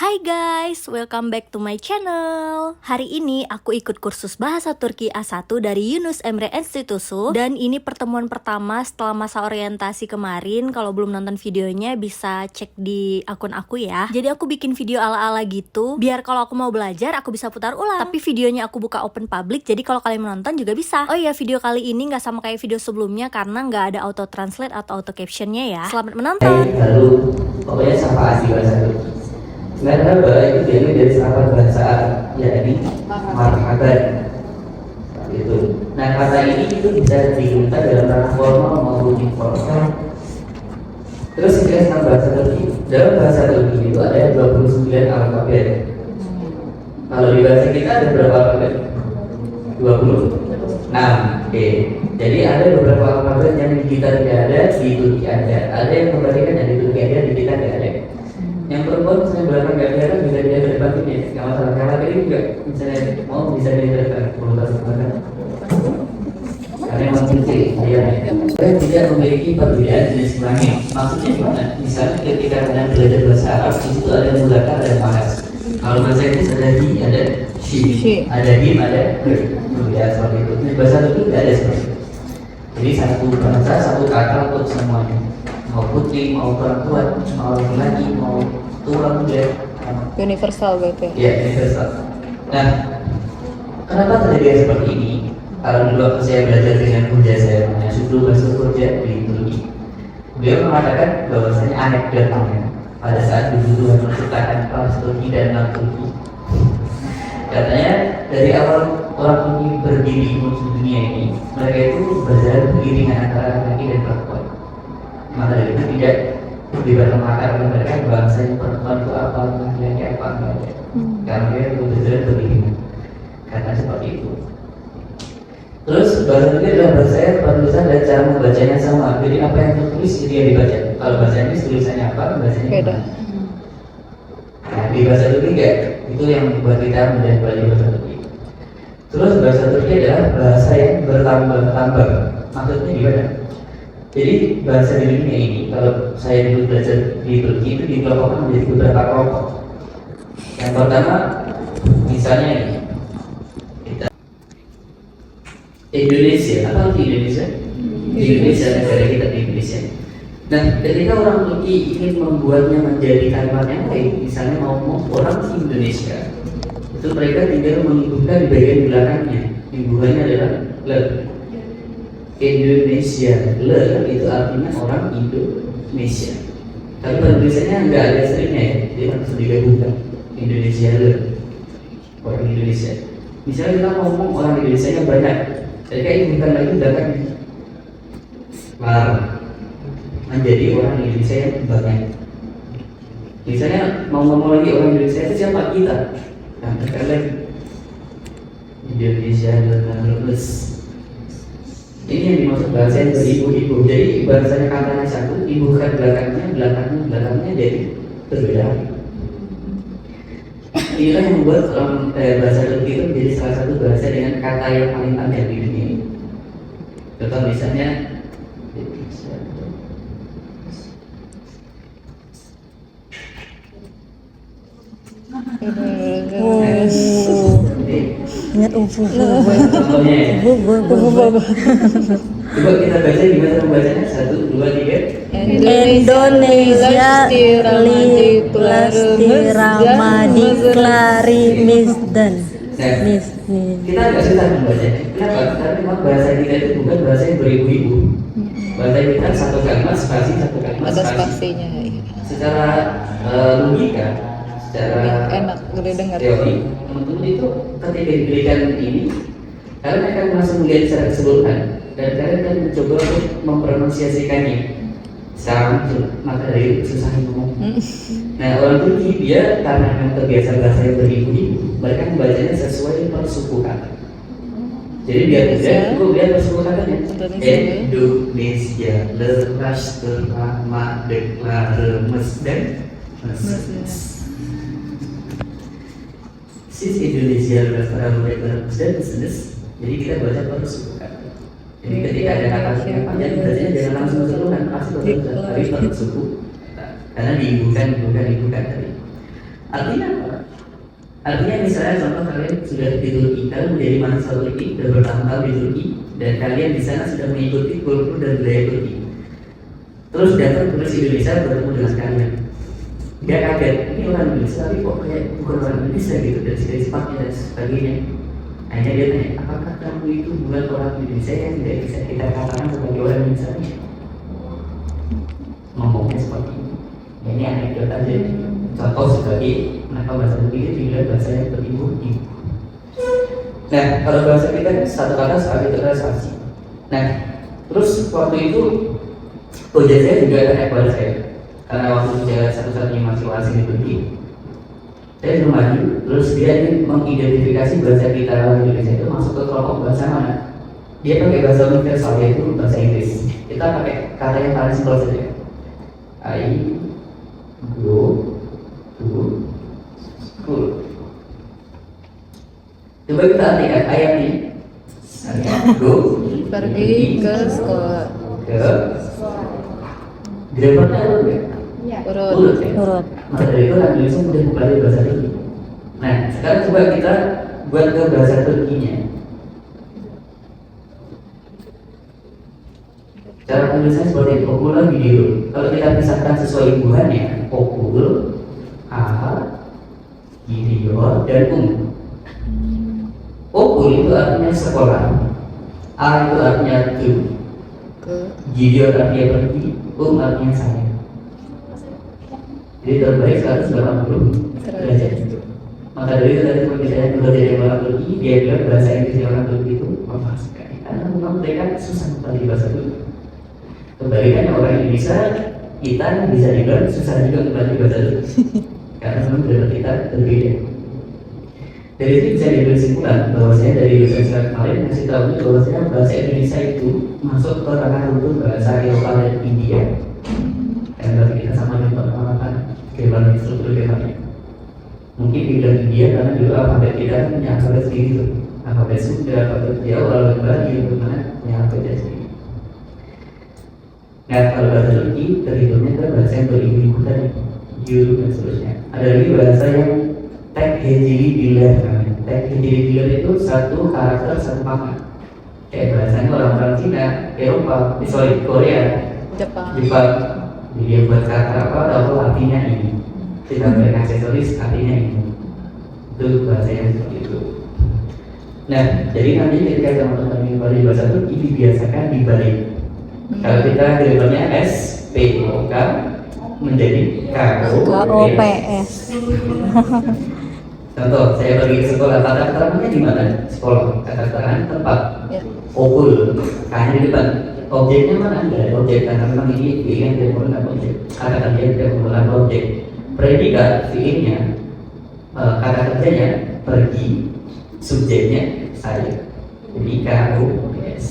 Hai guys, welcome back to my channel. Hari ini aku ikut kursus bahasa Turki A1 dari Yunus Emre Enstitüsü. Dan ini pertemuan pertama setelah masa orientasi kemarin. Kalau belum nonton videonya bisa cek di akun aku ya. Jadi aku bikin video ala-ala gitu, biar kalau aku mau belajar aku bisa putar ulang. Tapi videonya aku buka open public, jadi kalau kalian menonton juga bisa. Oh iya, video kali ini nggak sama kayak video sebelumnya karena nggak ada auto translate atau auto captionnya ya. Selamat menonton. Lalu pokoknya sapaan di bahasa Turki. Sebenarnya itu diambil dari serapan bahasa Arab, yakni marhaban. Gitu. Nah, kata ini itu bisa digunakan dalam ranah formal maupun informal. Terus kita tentang bahasa Turki. Dalam bahasa Turki itu ada 29 alfabet. Kalau di bahasa kita ada berapa alfabet? 26. Oke. Jadi ada beberapa alfabet yang di kita tidak ada, di Turki ada. Ada yang kebalikan yang di Turki ada, di kita tidak ada. Yang perempuan misalnya belakang gak kelihatan bisa dilihat ke depan ini, nggak masalah. Kalau tadi juga misalnya mau bisa dilihat ke depan, kualitas belakang. Karena memang penting dia tidak memiliki perbedaan jenis kelamin. Maksudnya gimana? Misalnya ketika kalian belajar bahasa Arab, di situ ada mudzakkar, ada muannas. Kalau bahasa Inggris ada hi, ada she, ada him, ada her. Ya seperti itu. Di bahasa Turki tidak ada seperti itu. Jadi satu bahasa, satu kata untuk semuanya. Mau putih, mau perempuan, mau laki-laki, mau tua muda. Universal berarti. Ya, universal. Nah, kenapa terjadi seperti ini? Kalau dulu waktu saya belajar dengan Buddha saya namanya Sudu Basu Buddha di Turki, beliau mengatakan bahwasanya anekdotnya pada saat dulu menciptakan kelas Turki dan non Turki. Katanya dari awal orang Turki berdiri di dunia ini, mereka itu berjalan beriringan antara laki dan perempuan. Maka dari itu tidak dipertentangkan oleh mereka bangsa yang perempuan itu apa, laki-laki apa enggak. Karena dia berjalan beriringan. Karena seperti itu. Terus bahasa Turki adalah bahasa yang penulisan dan cara membacanya sama. Jadi apa yang tertulis itu yang dibaca. Kalau bahasa Inggris tulisannya apa, bacanya Beda. Nah, di bahasa Turki enggak. Itu yang membuat kita mudah belajar bahasa Turki. Terus bahasa Turki adalah bahasa yang bertambah-tambah. Maksudnya gimana? Jadi bahasa di dunia ini, kalau saya dulu belajar di Turki itu dikelompokkan menjadi beberapa kelompok. Yang pertama, misalnya ini, kita Indonesia, apa arti Indonesia? Indonesia, negara kita di Indonesia. Nah, ketika orang Turki ingin membuatnya menjadi kalimat yang lain, misalnya mau ngomong orang Indonesia, itu mereka tinggal menghubungkan di bagian belakangnya. Hubungannya adalah le. Indonesia, le itu artinya orang Indonesia. Tapi penulisannya nggak ada seringnya ya, dia langsung digabungkan Indonesia le, orang Indonesia. Misalnya kita ngomong orang Indonesia nya banyak, jadi kayak bukan lagi belakangnya lar menjadi orang Indonesia yang banyak. Misalnya mau ngomong lagi orang Indonesia itu siapa? Kita. Nah, tekan lagi Indonesia dengan plus. Ini yang dimaksud bahasa yang beribu-ibu. Jadi bahasanya katanya satu, ibu kan belakangnya jadi berbeda. Inilah yang membuat bahasa Turki itu menjadi salah satu bahasa dengan kata yang paling panjang di dunia ini. Contoh misalnya Ingat contohnya ya. Coba kita baca gimana membacanya? 1, 2, 3. Indonesia Lastirama Diklarimizdan. Kita agak susah membacanya. Kenapa? Karena memang bahasa kita itu bukan bahasa yang beribu-ibu. Bahasa kita satu kalimat spasi, satu kalimat Ada spasi. spasinya. Secara logika, secara Enak udah dengar. teori, teman-teman itu ketika diberikan ini, kalian akan langsung melihat secara keseluruhan dan kalian akan mencoba untuk mempronunciasikannya secara langsung. Maka dari itu susah ngomong. Nah, orang Turki dia karena memang terbiasa bahasa yang beribu-ibu, mereka membacanya sesuai persukuhan. Jadi biar tidak cukup lihat persukuhannya. Indonesia, lepas terlama deklaremes dan sis Indonesia lepas terlama deklaremes dan jadi kita baca persukuhan. Jadi ketika ada kata yang panjang, bacanya jangan langsung keseluruhan, pasti tapi persuku. Karena diibukan tadi. Artinya apa? Artinya misalnya contoh kalian sudah di Turki, kalian menjadi mahasiswa Turki, sudah bertahun-tahun di Turki, dan kalian di sana sudah mengikuti kultur dan budaya Turki. Terus datang turis Indonesia bertemu dengan kalian. Dia kaget, ini orang Indonesia tapi kok kayak bukan orang Indonesia gitu, dari segi sifatnya dan sebagainya. Akhirnya dia tanya, apakah kamu itu bukan orang Indonesia yang tidak bisa kita katakan sebagai orang Indonesia? Ngomongnya seperti ini. Ini anekdot aja. Contoh sebagai kenapa bahasa Turki itu juga bahasa yang beribu. Nah, kalau bahasa kita kan satu kata sekali terasa. Nah, terus waktu itu ujian saya juga ada kepada saya, karena waktu itu saya satu-satunya mahasiswa asing di Turki. Saya sudah maju, terus dia ingin mengidentifikasi bahasa kita orang Indonesia itu masuk ke kelompok bahasa mana. Dia pakai bahasa universal, yaitu bahasa Inggris. Kita pakai kata yang paling simpel saja. I go to school. Coba kita artikan ayat ini. Saya go Pergi ke sekolah. ke grammarnya urut nggak? Urut. Ya? Urut. Maka dari itu orang Indonesia mudah mempelajari bahasa Turki. Nah, sekarang coba kita buat ke bahasa Turkinya. Cara penulisannya seperti itu, okula video. Kalau kita pisahkan sesuai hubungannya, okul, video, dan Okul itu artinya sekolah, A itu artinya to, video artinya pergi, artinya saya. Jadi terbaik 180 derajat. Maka dari itu tadi perbedaan belajar dari orang Turki, dia bilang bahasa Inggris orang Turki itu apa sekali, karena memang mereka susah mempelajari bahasa Turki. Kebalikannya orang Indonesia, kita bisa dibilang susah juga mempelajari bahasa Turki, karena memang benar kita berbeda. Dari itu bisa diambil kesimpulan bahwasanya dari dosen saya kemarin ngasih tahu bahwasanya bahasa Indonesia itu masuk ke ranah rumpun bahasa Eropa dan India. Dan berarti kita sama dengan penerapan bagaimana struktur grammarnya. Mungkin di bidang India karena juga alfabet kita punya alfabet sendiri tuh, alfabet Sunda, alfabet Jawa, alfabet Bali, bagaimana punya alfabet sendiri. Nah, kalau bahasa Turki terhitungnya ke bahasa yang beribu-ibu tadi, Yuru dan seterusnya. Ada lagi bahasa yang tek hejili bilar namanya. Tek hejili bilar itu satu karakter satu makna. Kayak bahasanya orang-orang Cina, Eropa, Korea, Jepang. Jadi dia buat kata apa atau artinya ini. Kita beri aksesoris artinya ini. Itu bahasa yang seperti itu. Nah, jadi nanti ketika teman-teman mengikuti bahasa Turki dibiasakan dibalik. Kalau kita grammarnya SPOK menjadi KOPS. Contoh, saya pergi ke sekolah, kata keterangannya di mana? Sekolah, kata keterangan tempat. Ya. Okul, kayaknya di depan. Objeknya mana? Tidak ada objek, karena memang ini fiilnya tidak menggunakan objek. Kata kerja tidak menggunakan objek. Predikat fiilnya, kata kerjanya pergi, subjeknya saya. Jadi KOPS.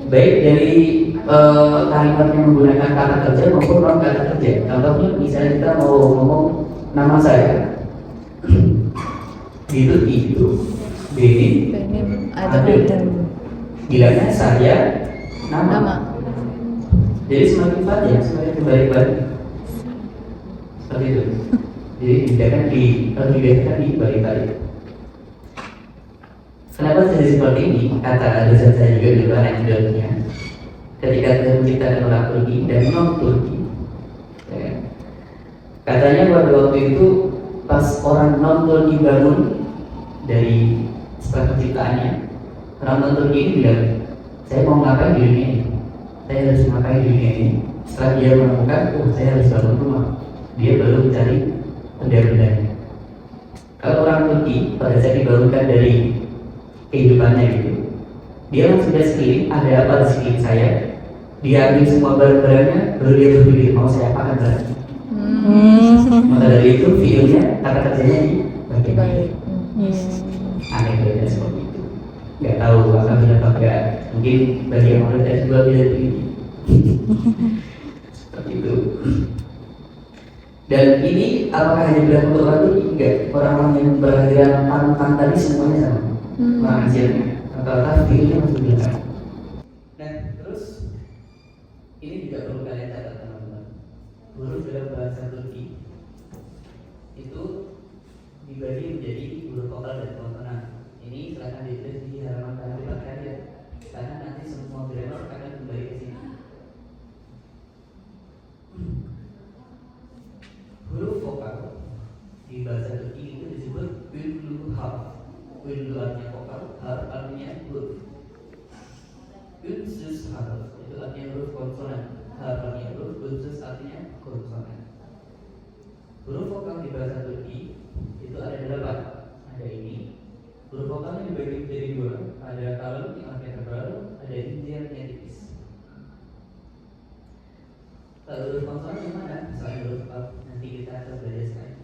Baik dari kalimat yang menggunakan kata kerja maupun non kata kerja. Contohnya misalnya kita mau ngomong nama saya, itu Benin Adem. Bilangnya saya nama. Jadi semakin panjang, semakin kebalik-balik. Seperti itu. Jadi dibedakan di balik-balik. Kenapa jadi seperti ini? Kata dosen saya juga di luar anekdotnya. Ketika kita menciptakan orang Turki dan non Turki, ya, katanya pada waktu itu pas orang non Turki bangun dari setelah penciptaannya, orang non Turki ini bilang, saya mau ngapain di dunia ini? Saya harus ngapain di dunia ini? Setelah dia menemukan, saya harus bangun rumah. Dia baru mencari benda-bendanya. Kalau orang Turki pada saat dibangunkan dari kehidupannya gitu, dia langsung sudah sekeliling, ada apa di sekeliling saya, dia ambil semua barang-barangnya, baru dia berpikir mau saya apakan barangnya. Maka dari itu filmnya, kata kerjanya di bagian aneh seperti itu. Nggak tahu apakah benar atau enggak, mungkin bagi yang mau tes juga bisa begini. Seperti itu. Dan ini apakah hanya berlaku untuk orang Turki? Enggak, orang-orang yang beragama pantang tadi semuanya sama. Orang hasilnya rata-rata videonya masih bilang. Nah, terus ini juga perlu kalian catat teman-teman. Huruf dalam bahasa Turki dibagi menjadi huruf vokal dan konsonan. Ini silakan ditulis di halaman kalimat kalian, karena nanti semua grammar akan kembali ke sini. Huruf vokal di bahasa Turki itu disebut ünlü harf. Ünlü artinya vokal, harf artinya huruf. Ünsüz harf itu artinya huruf konsonan, harf artinya huruf, ünsüz artinya konsonan. Huruf vokal di bahasa Turki itu ada 8. Ada ini. Huruf vokalnya dibagi menjadi 2. Ada kalem yang artinya tebal, ada hinjir yang tipis. Kalau huruf konsonan yang mana? Misalnya huruf A, nanti kita akan belajar sekali.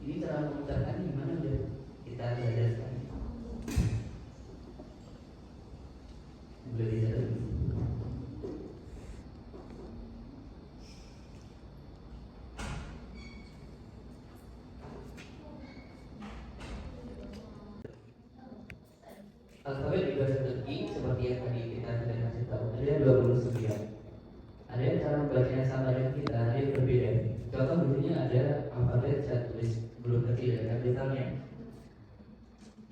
Ini cara mengucapkan gimana udah kita belajar sekali. Boleh dicatat. Alfabet di bahasa Turki seperti yang tadi kita sudah kasih tahu ada 29. Ada yang cara membacanya sama dengan kita, ada yang berbeda. Contoh dulunya ada alfabet saya tulis huruf kecil ya, kapitalnya.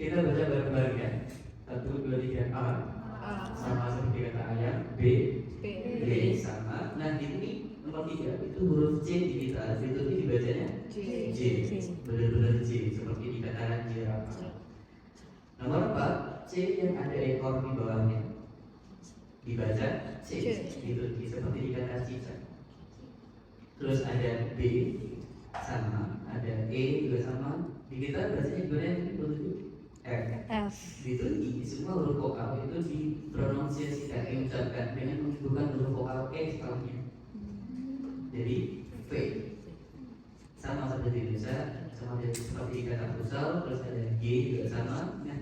Kita baca bareng-bareng ya. 1, 2, 3 A. Sama seperti kata ayam. B, B sama. Nah ini nomor 3 itu huruf C di kita. Di Turki dibacanya J. Benar-benar J seperti dikatakan jerapah. Nomor 4, C yang ada ekor di bawahnya dibaca C di Turki seperti dikata cicak. Terus ada B sama, ada E juga sama. Di kita bacanya gimana yang F. Di Turki semua huruf vokal itu dipronunciasikan, diucapkan dengan menunjukkan huruf vokal E setelahnya. Jadi V sama seperti Indonesia, sama seperti kata pusal. Terus ada G juga sama. Nah,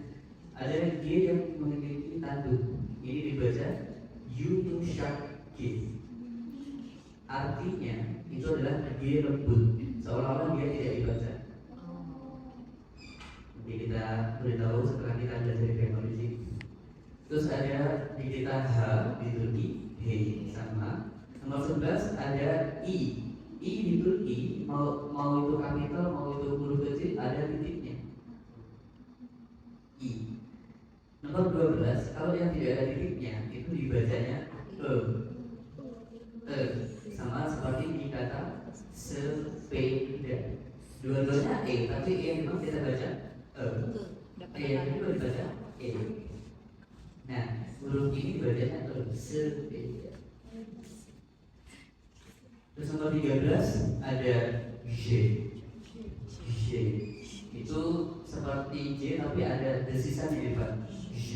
ada G yang memiliki tanduk. Ini dibaca yumuşak G. Artinya itu adalah G lembut, seolah-olah dia tidak dibaca. Nanti kita beritahu setelah kita belajar grammar di sini. Terus ada di kita H di Turki, H sama. Nomor 11 ada I. I di Turki mau itu kapital mau itu huruf kecil ada titiknya. I. Nomor 12 kalau yang tidak ada titiknya itu dibacanya E. Sama seperti di kata sepeda. Dua-duanya E, tapi E yang memang kita baca E. E yang kedua dibaca E. Nah, huruf ini dibacanya sepeda. Terus nomor 13 ada J. J itu seperti J tapi ada desisan di depan. J.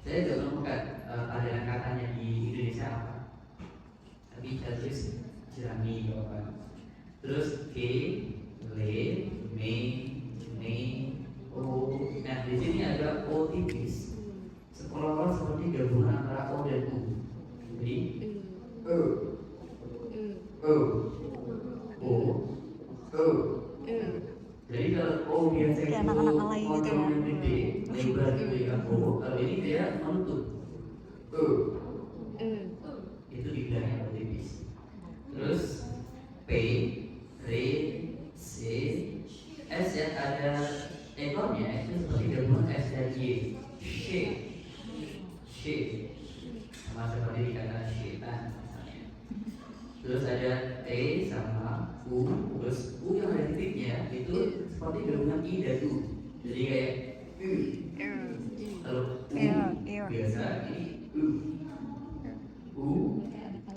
Saya tidak menemukan padanan katanya di Indonesia apa. Tapi saya tulis jerami apa. Terus K, le, me, ne, o. Nah di sini ada O tipis. Seolah-olah seperti gabungan antara O dan U. Jadi O. O. Jadi kalau O biasanya kayak anak-anak alay gitu ya. yang gede, lebar gitu ya. O. Kalau ini dia menutup. O. Itu dibilangnya O tipis. Terus P, R, C, S yang ada ekornya itu seperti gabungan S dan Y. Sh. Sama seperti dikata syaitan misalnya. Terus ada T sama U. Terus U yang ada titiknya itu seperti gabungan I dan U. Jadi kayak U. Kalau U biasa ini U. U.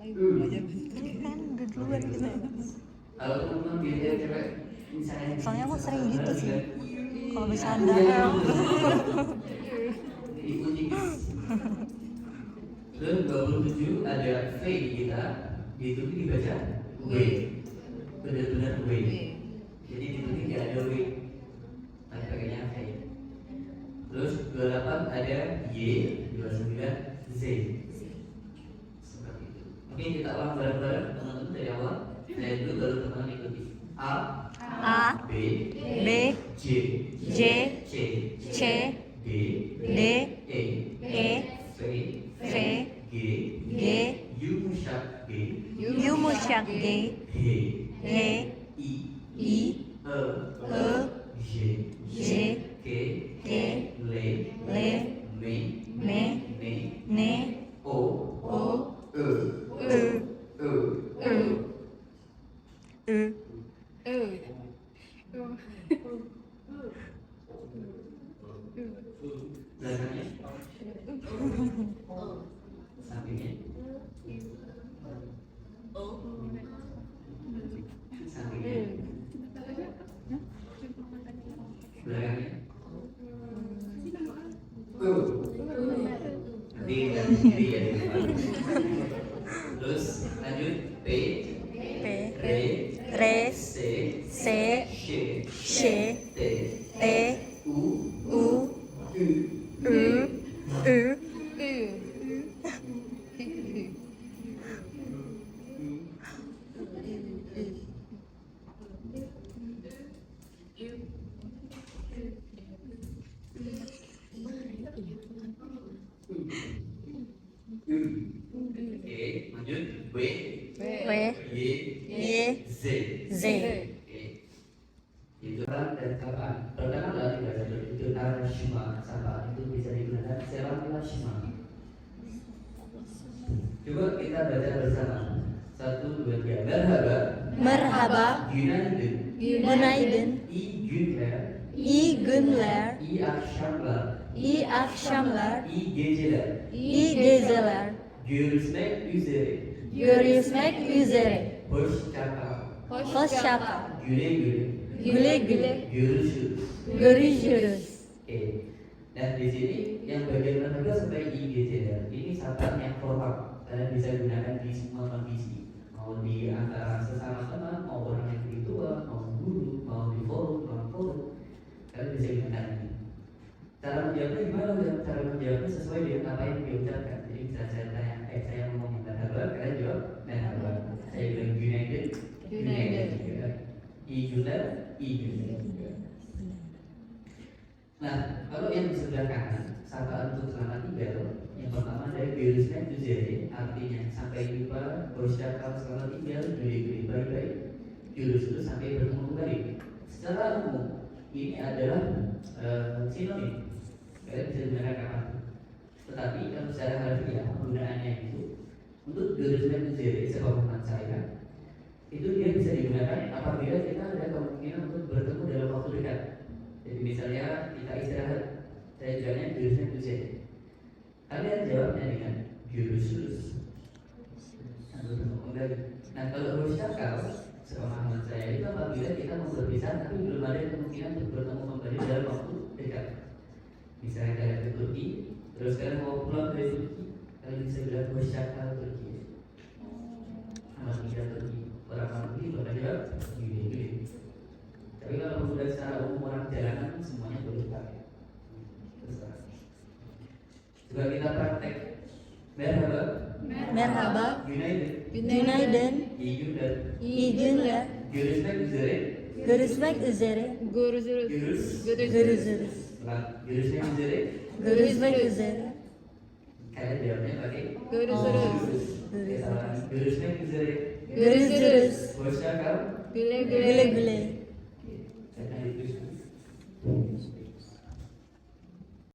Ini kan udah duluan gitu. Kalau teman-teman biasanya cewek misalnya Soalnya aku sering gitu sih. Kalau bisa Anda Anda diuji. Terus 27 ada V di kita, di Turki dibaca W. Benar-benar W. Jadi di Turki tidak ada W, tapi pakainya V. Terus 28 ada Y, 29 Z. Seperti itu. Oke, kita ulang bareng-bareng teman-teman dari awal. Saya dulu baru teman-teman ikuti. A, B, J, C, D, E, F, G, yumuşak G, Yumuşak G, H, H, I, I, E, Belakangnya. Sampingnya. Sampingnya. Belakangnya. Nanti ganti sendiri ya di depan. Terus lanjut P, P, Re, Re, C, C, Sh, Sh, T, T, U, U, U, U, U, Oke, lanjut W, W, Y, Y, Z. Z. Oke. Itu kan dan kapan? Pertama dalam bahasa itu arashima sama itu bisa digunakan selamashima. Coba kita baca bersama. 1, 2, 3. Merhaba. Merhaba, Günaydın. günaydın, İyi günler. iyi günler, İyi akşamlar. iyi akşamlar, İyi geceler. iyi geceler. Görüşmek üzere. Görüşmek üzere. Hoşça kal. Hoşça kal. Güle güle. Güle güle. Görüşürüz. Görüşürüz. Oke. Dan di sini yang bagian merhaba sampai I geceler ini sapaan yang formal kalian bisa gunakan di semua kondisi, mau di antara sesama teman, mau orang yang lebih tua, mau guru, mau di forum, ruang forum, kalian bisa gunakan ini. Cara menjawabnya gimana? Cara menjawabnya sesuai dengan apa yang diucapkan. Jadi bisa saya tanya, saya ngomong merhaba, kalian jawab merhaba. Saya bilang günaydın, günaydın juga. İyi günler, iyi günler juga. Nah, kalau yang di sebelah kanan, sapaan untuk selamat tinggal, yang pertama dari görüşmek üzere, artinya sampai jumpa, hoşça kal, selamat tinggal, güle-güle, bye-bye, görüşürüz, sampai bertemu kembali. Secara umum, ini adalah sinonim. Kalian bisa gunakan kapan. Tetapi kalau secara harfiah penggunaannya itu untuk görüşmek üzere, sepemahaman saya, itu dia bisa digunakan apabila kita ada kemungkinan untuk bertemu dalam waktu dekat. Jadi misalnya kita istirahat, saya jawabnya görüşmek üzere. Kalian jawabnya dengan görüşürüz. Nah kalau hoşça kal, sepemahaman saya itu apabila kita mau berpisah tapi belum ada kemungkinan untuk bertemu kembali dalam waktu dekat. Misalnya kalian ke Turki, terus kalian mau pulang dari Turki, kalian bisa bilang hoşça kal Turki. Selamat tinggal Turki. Orang ini bakal jawab gini. Tapi kalau sudah secara umum orang jalanan semuanya boleh pakai. Coba kita praktek. Merhaba. Merhaba, Günaydın. günaydın, İyi günler. iyi günler. Görüşmek üzere. Görüşmek üzere. Görüşürüz. Görüşürüz. Ulang. Görüşmek üzere. Görüşmek üzere. Kalian jawabnya pakai Görüşürüz. Kita ulangi. Görüşmek üzere. Görüşürüz. Hoşça kal. Güle güle. Güle güle.